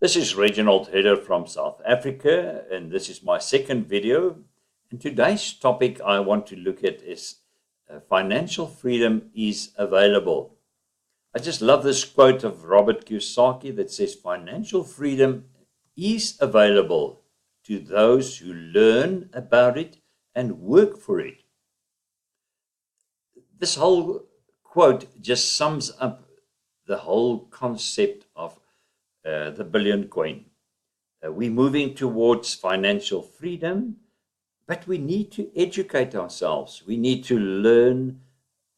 This is Reginald Heder from South Africa, and this is my second video. And today's topic I want to look at is financial freedom is available. I just love this quote of Robert Kiyosaki that says, financial freedom is available to those who learn about it and work for it. This whole quote just sums up the whole concept of the billion coin. We're moving towards financial freedom, but we need to educate ourselves. We need to learn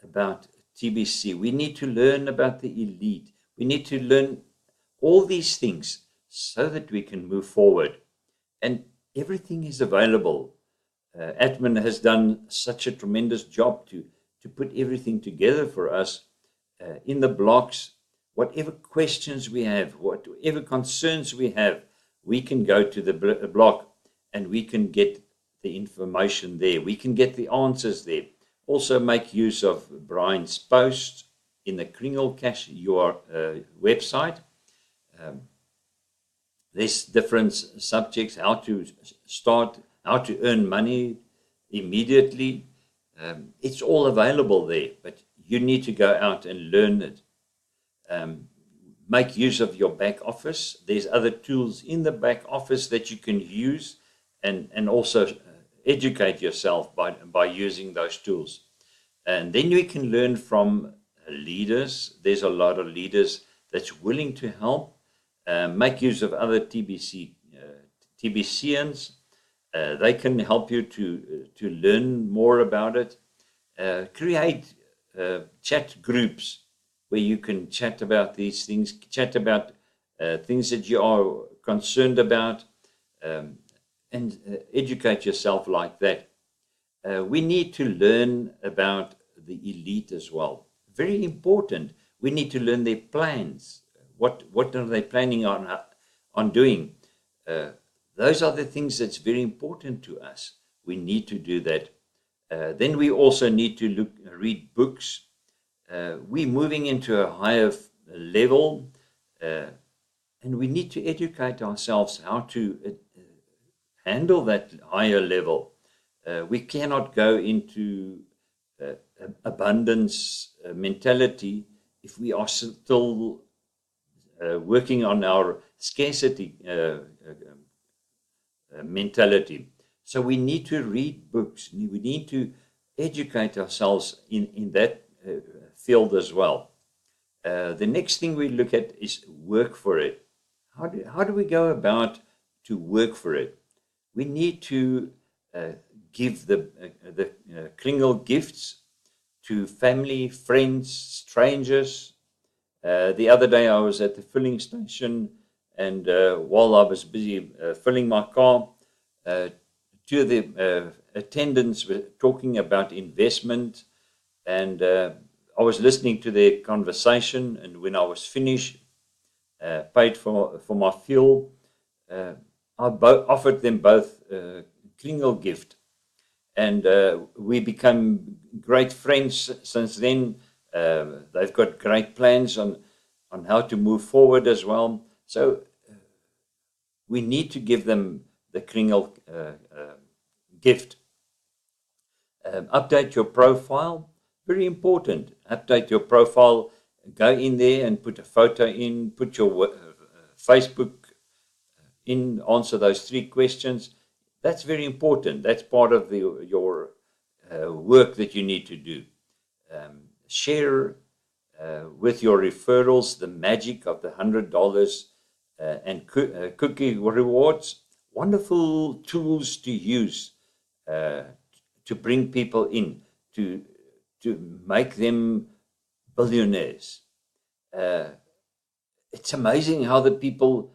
about TBC. We need to learn about the elite. We need to learn all these things so that we can move forward. And everything is available. Atman has done such a tremendous job to put everything together for us in the blocks. Whatever questions we have, whatever concerns we have, we can go to the block and we can get the information there. We can get the answers there. Also make use of Brian's posts in the Kringle Cash website. There's different subjects, how to start, how to earn money immediately. It's all available there, but you need to go out and learn it. Make use of your back office. There's other tools in the back office that you can use and also educate yourself by using those tools. And then you can learn from leaders. There's a lot of leaders that's willing to help. Make use of other TBCians. They can help you to learn more about it. Create chat groups where you can chat about these things, chat about things that you are concerned about, and educate yourself like that. We need to learn about the elite as well. Very important. We need to learn their plans. What are they planning on doing? Those are the things that's very important to us. We need to do that. Then we also need to read books. We're moving into a higher level, and we need to educate ourselves how to handle that higher level. We cannot go into abundance mentality if we are still working on our scarcity mentality. So we need to read books. We need to educate ourselves in that field as well. The next thing we look at is work for it. How do we go about to work for it? We need to give the Kringle gifts to family, friends, strangers. The other day I was at the filling station, and while I was busy filling my car, two of the attendants were talking about investment, and I was listening to their conversation, and when I was finished, paid for my fuel, I offered them both a Kringle gift, and we become great friends since then. They've got great plans on how to move forward as well. So we need to give them the Kringle gift. Update your profile. Very important. Update your profile. Go in there and put a photo in. Put your Facebook in. Answer those 3 questions. That's very important. That's part of your work that you need to do. Share with your referrals the magic of the $100 and cookie rewards. Wonderful tools to use to bring people in, to make them billionaires. It's amazing how the people,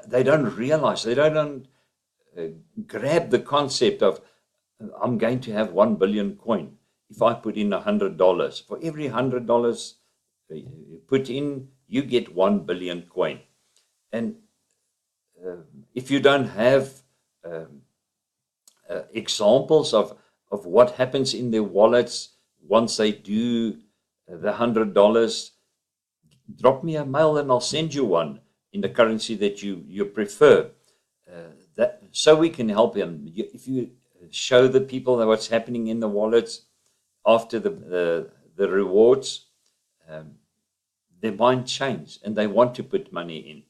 they don't realize, they don't grab the concept of, I'm going to have 1 billion coin. If I put in $100, for every $100 you put in, you get 1 billion coin. And if you don't have examples of what happens in their wallets once they do the $100, drop me a mail and I'll send you one. in the currency that you prefer. So we can help them. If you show the people what's happening in the wallets after the rewards, their mind change and they want to put money in.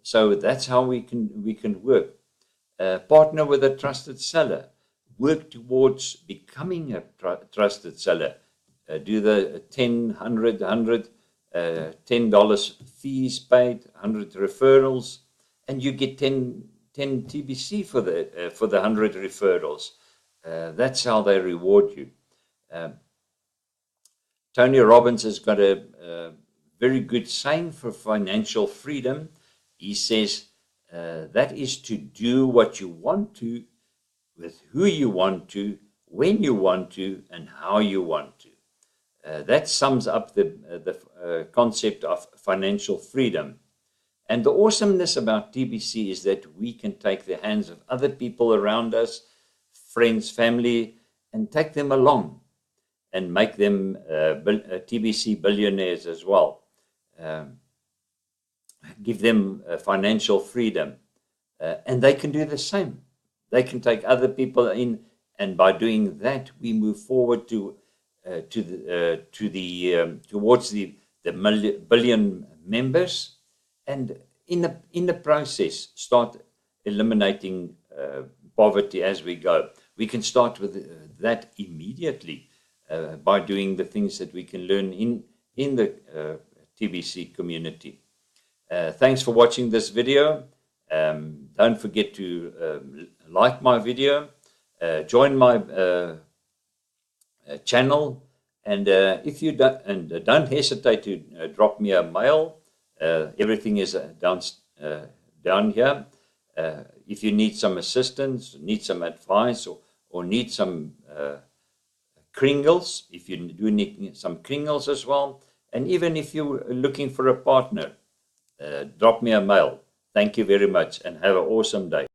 So that's how we can work. Partner with a trusted seller. Work towards becoming a trusted seller. Do the 10, 100, $10 fees paid, 100 referrals, and you get 10 TBC for the 100 referrals. That's how they reward you. Tony Robbins has got a very good saying for financial freedom. He says, that is to do what you want to, with who you want to, when you want to, and how you want to. That sums up the concept of financial freedom. And the awesomeness about TBC is that we can take the hands of other people around us, friends, family, and take them along and make them TBC billionaires as well. Give them financial freedom. And they can do the same. They can take other people in, and by doing that, we move forward towards the billion members, and in the process start eliminating poverty as we go. We can start with that immediately by doing the things that we can learn in the TBC community. Thanks for watching this video. Don't forget to like my video, join my channel, and if you don't hesitate to drop me a mail. Everything is down here. If you need some assistance, need some advice, or need some kringles, if you do need some kringles as well, and even if you're looking for a partner, drop me a mail. Thank you very much and have an awesome day.